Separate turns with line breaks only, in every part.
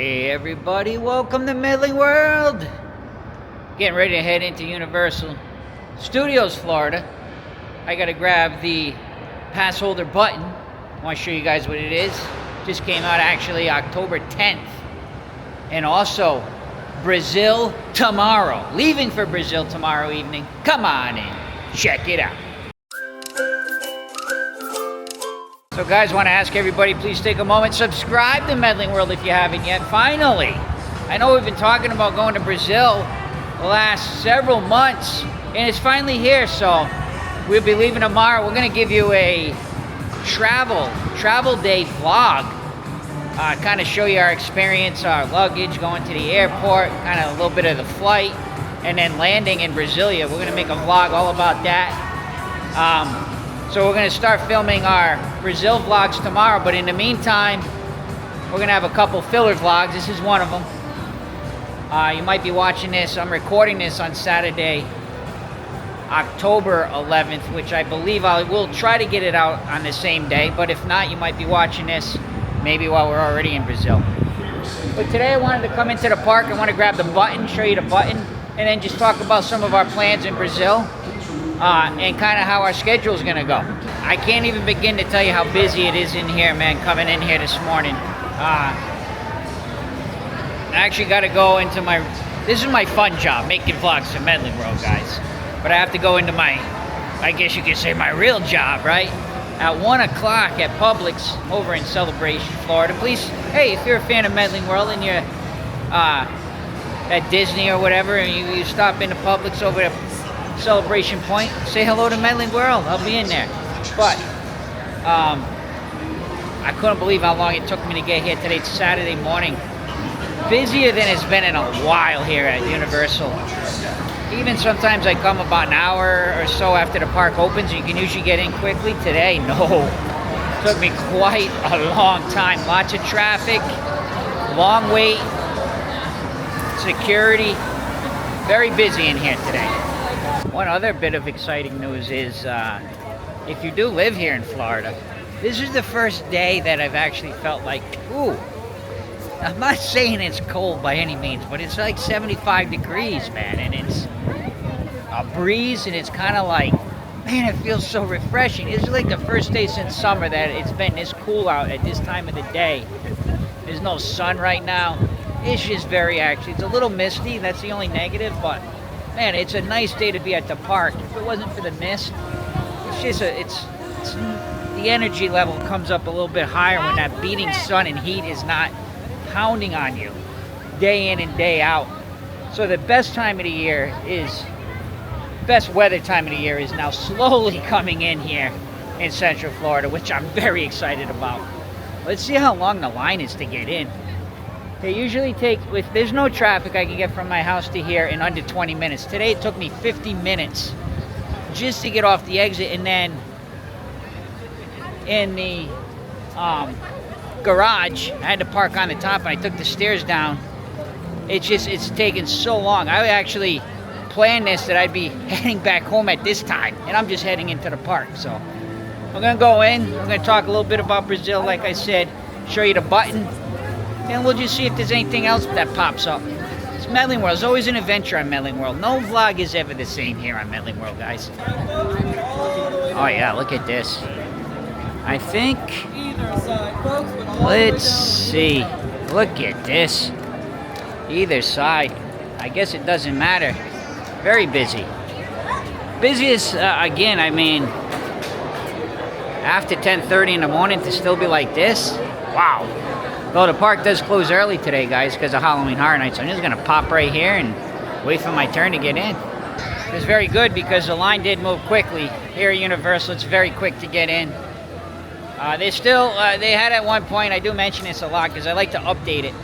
Hey everybody, welcome to Medling World. Getting ready to head into Universal Studios, Florida. I gotta grab the pass holder button. I want to show you guys what it is. Just came out actually October 10th. And also Brazil tomorrow. Leaving for Brazil tomorrow evening. Come on in, check it out. So guys, want to ask everybody, please take a moment, subscribe to Medling World if you haven't yet. Finally, I know we've been talking about going to Brazil the last several months, and it's finally here, so we'll be leaving tomorrow. We're going to give you a travel day vlog, kind of show you our experience, our luggage, going to the airport, kind of a little bit of the flight, and then landing in Brasilia. We're going to make a vlog all about that. So we're going to start filming our Brazil vlogs tomorrow, but in the meantime, we're going to have a couple filler vlogs. This is one of them. You might be watching this. I'm recording this on Saturday, October 11th, which I believe I will try to get it out on the same day, but if not, you might be watching this maybe while we're already in Brazil. But today I wanted to come into the park. I want to grab the button, show you the button, and then just talk about some of our plans in Brazil. And kind of how our schedule is going to go. I can't even begin to tell you how busy it is in here, man, coming in here this morning. I actually got to go into this is my fun job, making vlogs for Medling World, guys. But I have to go into I guess you could say my real job, right? At 1 o'clock at Publix over in Celebration, Florida. Please, hey, if you're a fan of Medling World and you're at Disney or whatever, and you stop into Publix over at Celebration Point, say hello to Medling World. I'll be in there. But I couldn't believe how long it took me to get here today. It's Saturday morning. Busier than it's been in a while here at Universal. Even sometimes I come about an hour or so after the park opens. You can usually get in quickly. Today, no. Took me quite a long time. Lots of traffic, long wait, security. Very busy in here today. One other bit of exciting news is, if you do live here in Florida, this is the first day that I've actually felt like, ooh, I'm not saying it's cold by any means, but it's like 75 degrees, man, and it's a breeze, and it's kind of like, man, it feels so refreshing. This is like the first day since summer that it's been this cool out at this time of the day. There's no sun right now. It's just it's a little misty, that's the only negative, but man, it's a nice day to be at the park. If it wasn't for the mist, it's just the energy level comes up a little bit higher when that beating sun and heat is not pounding on you day in and day out. So the best weather time of the year is now slowly coming in here in Central Florida, which I'm very excited about. Let's see how long the line is to get in. They usually take, if there's no traffic, I can get from my house to here in under 20 minutes. Today it took me 50 minutes just to get off the exit, and then in the garage, I had to park on the top and I took the stairs down. It's taken so long. I actually planned this that I'd be heading back home at this time, and I'm just heading into the park. So I'm gonna go in, I'm gonna talk a little bit about Brazil, like I said, show you the button, and we'll just see if there's anything else that pops up. It's Medling World. There's always an adventure on Medling World. No vlog is ever the same here on Medling World, guys. Oh yeah, look at this. I think, let's see. Look at this. Either side. I guess it doesn't matter. Very busy. Busiest, again, I mean, after 10:30 in the morning to still be like this? Wow. Though the park does close early today, guys, because of Halloween Horror Nights. So I'm just going to pop right here and wait for my turn to get in. It's very good because the line did move quickly. Here at Universal, it's very quick to get in. They had at one point, I do mention this a lot because I like to update it.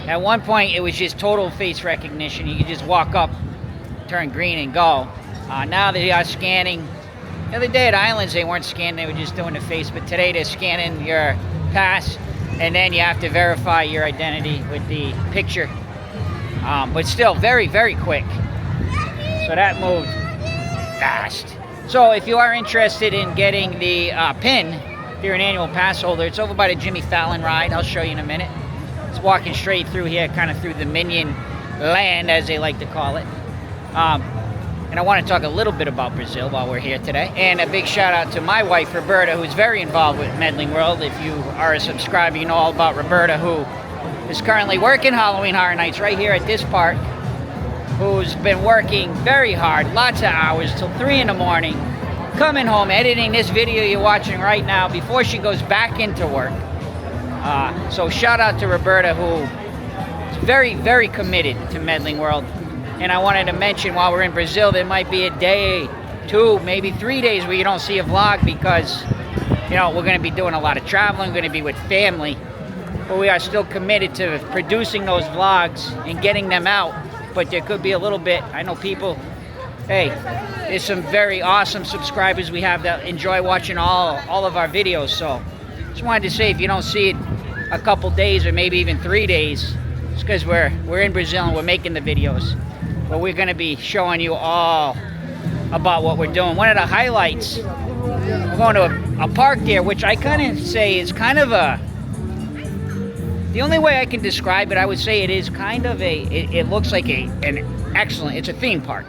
At one point, it was just total face recognition. You could just walk up, turn green, and go. Now they are scanning. The other day at Islands, they weren't scanning, they were just doing the face. But today, they're scanning your pass. And then you have to verify your identity with the picture. But still, very, very quick. So that moved fast. So if you are interested in getting the pin, if you're an annual pass holder, it's over by the Jimmy Fallon ride. I'll show you in a minute. It's walking straight through here, kind of through the Minion Land, as they like to call it. And I want to talk a little bit about Brazil while we're here today. And a big shout out to my wife, Roberta, who's very involved with Medling World. If you are a subscriber, you know all about Roberta, who is currently working Halloween Horror Nights right here at this park, who's been working very hard, lots of hours, till 3 in the morning, coming home, editing this video you're watching right now before she goes back into work. So shout out to Roberta, who is very, very committed to Medling World. And I wanted to mention, while we're in Brazil, there might be a day, 2, maybe 3 days where you don't see a vlog because, you know, we're going to be doing a lot of traveling, we're going to be with family. But we are still committed to producing those vlogs and getting them out. But there could be a little bit, I know people, hey, there's some very awesome subscribers we have that enjoy watching all of our videos. So just wanted to say, if you don't see it a couple days or maybe even 3 days, it's because we're in Brazil and we're making the videos. But we're going to be showing you all about what we're doing. One of the highlights, we're going to a park there, which I kind of say is kind of a, the only way I can describe it, I would say it is kind of a, it looks like an excellent, it's a theme park.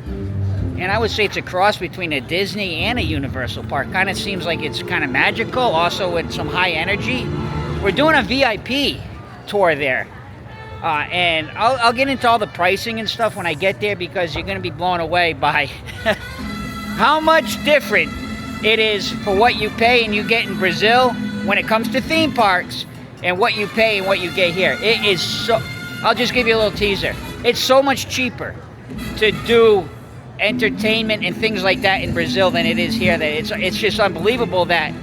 And I would say it's a cross between a Disney and a Universal park. Kind of seems like it's kind of magical, also with some high energy. We're doing a VIP tour there. And I'll get into all the pricing and stuff when I get there, because you're going to be blown away by how much different it is for what you pay and you get in Brazil when it comes to theme parks and what you pay and what you get here. It is so, I'll just give you a little teaser. It's so much cheaper to do entertainment and things like that in Brazil than it is here. That it's just unbelievable that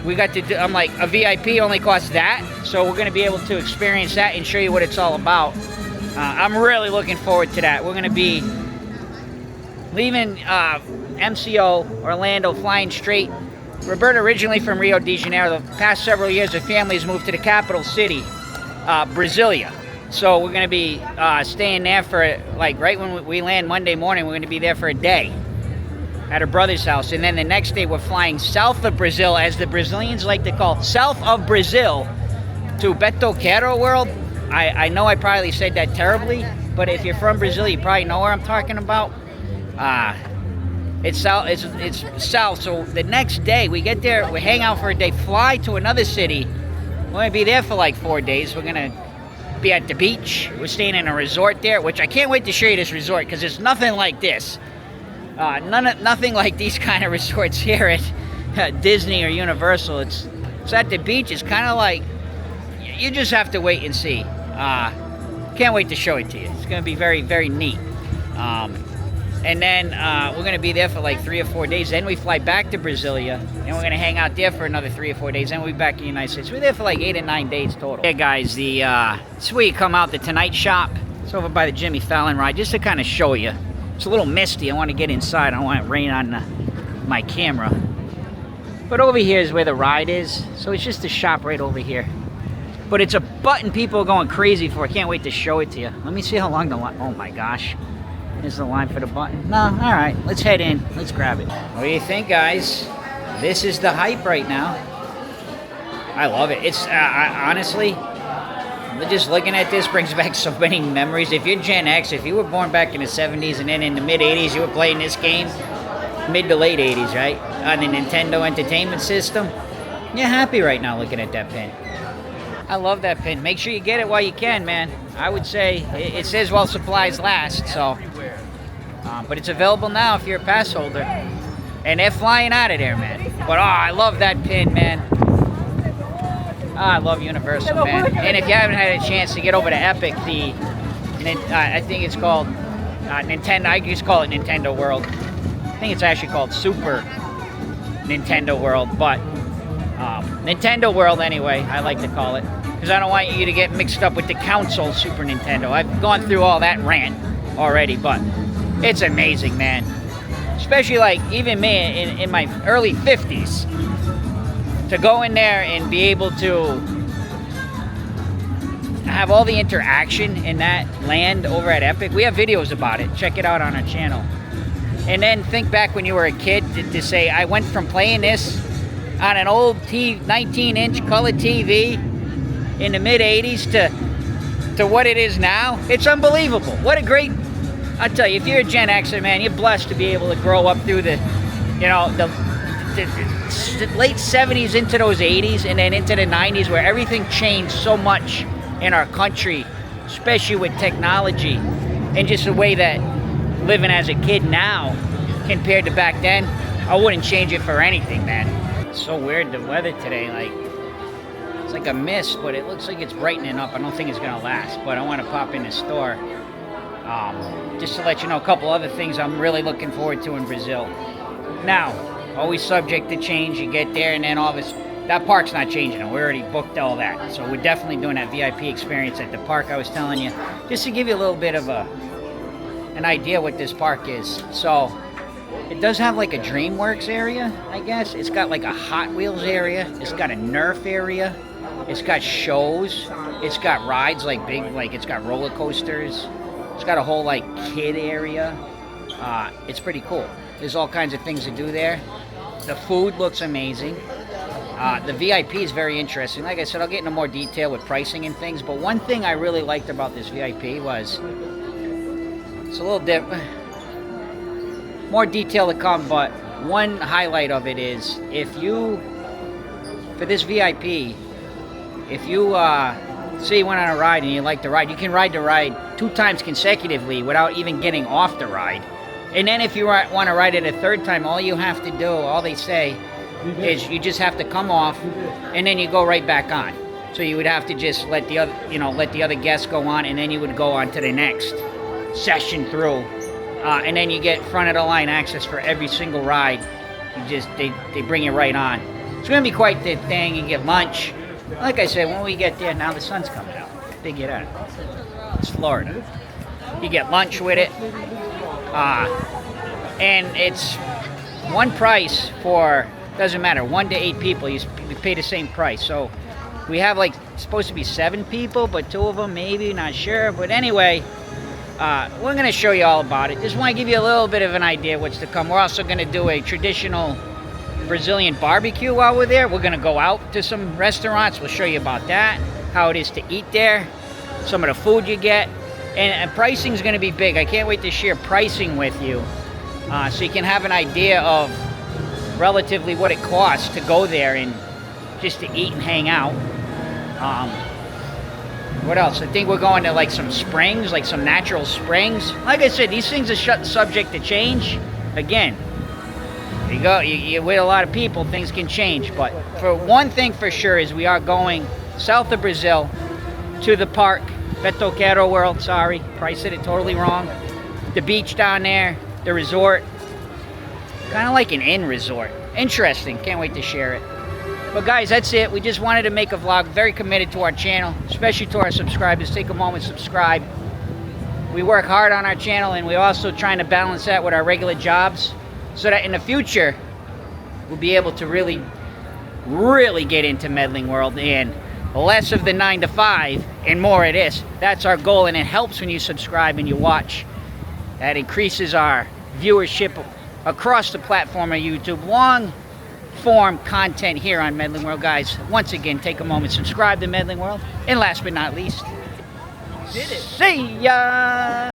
we got to do, I'm like, a VIP only costs that, so we're going to be able to experience that and show you what it's all about. I'm really looking forward to that. We're going to be leaving MCO, Orlando, flying straight. Roberta originally from Rio de Janeiro. The past several years, her family has moved to the capital city, Brasilia. So we're going to be staying there for, like, right when we land Monday morning, we're going to be there for a day at her brother's house. And then the next day, we're flying south of Brazil, as the Brazilians like to call, south of Brazil, to Bourne World. I know I probably said that terribly, but if you're from Brazil, you probably know where I'm talking about. It's south. It's south. So the next day, we get there, we hang out for a day, fly to another city. We're going to be there for like 4 days. We're going to be at the beach. We're staying in a resort there, which I can't wait to show you this resort, because it's nothing like this. Nothing like these kind of resorts here at Disney or Universal. It's at the beach. It's kind of like, you just have to wait and see. Can't wait to show it to you. It's going to be very, very neat. And then we're going to be there for like 3 or 4 days. Then we fly back to Brasilia, and we're going to hang out there for another 3 or 4 days. Then we'll be back in the United States. We're there for like 8 or 9 days total. Yeah, guys, this is where you come out, the Tonight Shop. It's over by the Jimmy Fallon ride, just to kind of show you. It's a little misty. I want to get inside. I don't want it to rain on my camera. But over here is where the ride is. So it's just a shop right over here. But it's a button people are going crazy for. I can't wait to show it to you. Let me see how long the line... Oh my gosh. Here's the line for the button. No, all right. Let's head in. Let's grab it. What do you think, guys? This is the hype right now. I love it. It's honestly... Just looking at this brings back so many memories. If you're Gen X, if you were born back in the 70s and then in the mid-80s you were playing this game, mid to late 80s, right? On the Nintendo Entertainment System, you're happy right now looking at that pin. I love that pin. Make sure you get it while you can, man. I would say it says while supplies last, so. But it's available now if you're a pass holder. And they're flying out of there, man. But I love that pin, man. I love Universal, man. And if you haven't had a chance to get over to Epic, I think it's called Nintendo. I just call it Nintendo World. I think it's actually called Super Nintendo World, but Nintendo World anyway, I like to call it, because I don't want you to get mixed up with the console Super Nintendo. I've gone through all that rant already, but it's amazing, man. Especially like even me in my early 50s. To go in there and be able to have all the interaction in that land over at Epic. We have videos about it. Check it out on our channel. And then think back when you were a kid to say, I went from playing this on an old 19-inch color TV in the mid 80s to what it is now, it's unbelievable. What a great, I tell you, if you're a Gen Xer, man, you're blessed to be able to grow up through the late 70s into those 80s and then into the 90s, where everything changed so much in our country, especially with technology and just the way that living as a kid now compared to back then. I wouldn't change it for anything, man. It's so weird, the weather today, like, it's like a mist, but it looks like it's brightening up. I don't think it's gonna last, but I want to pop in the store just to let you know a couple other things I'm really looking forward to in Brazil. Now, always subject to change. You get there and then all this, that park's not changing. We already booked all that, so we're definitely doing that VIP experience at the park I was telling you, just to give you a little bit of an idea what this park is. So it does have like a DreamWorks area, I guess. It's got like a Hot Wheels area. It's got a Nerf area. It's got shows. It's got rides like big, like it's got roller coasters. It's got a whole like kid area. It's pretty cool. There's all kinds of things to do there. The food looks amazing. The VIP is very interesting. Like I said, I'll get into more detail with pricing and things, but one thing I really liked about this VIP was, it's a little different, more detail to come, but one highlight of it is, if you, for this VIP, if you say you went on a ride and you like the ride, you can ride the ride 2 times consecutively without even getting off the ride. And then if you want to ride it a 3rd time, all you have to do, all they say, is you just have to come off and then you go right back on. So you would have to just let the other, let the other guests go on, and then you would go on to the next session through. And then you get front of the line access for every single ride. You just, they bring you right on. It's going to be quite the thing. You get lunch. Like I said, when we get there, now the sun's coming out. Big get out. It's Florida. You get lunch with it. And it's one price for, doesn't matter, 1 to 8 people, you pay the same price. So we have like, supposed to be 7 people, but 2 of them maybe, not sure. But anyway, we're going to show you all about it. Just want to give you a little bit of an idea what's to come. We're also going to do a traditional Brazilian barbecue while we're there. We're going to go out to some restaurants. We'll show you about that, how it is to eat there, some of the food you get. And pricing is going to be big. I can't wait to share pricing with you, so you can have an idea of relatively what it costs to go there and just to eat and hang out. What else? I think we're going to like some springs, like some natural springs. Like I said, these things are subject to change. Again, you go, you're with a lot of people, things can change. But for one thing for sure is we are going south of Brazil to the park, Botafogo World, sorry, probably said it totally wrong. The beach down there, the resort, kind of like an inn resort. Interesting, can't wait to share it. But guys, that's it. We just wanted to make a vlog, very committed to our channel, especially to our subscribers. Take a moment, subscribe. We work hard on our channel, and we're also trying to balance that with our regular jobs, so that in the future, we'll be able to really get into Medling World, and less of the 9 to 5 and more of this. That's our goal, and it helps when you subscribe and you watch. That increases our viewership across the platform of YouTube. Long form content here on Medling World. Guys, once again, take a moment, subscribe to Medling World, and last but not least, see ya!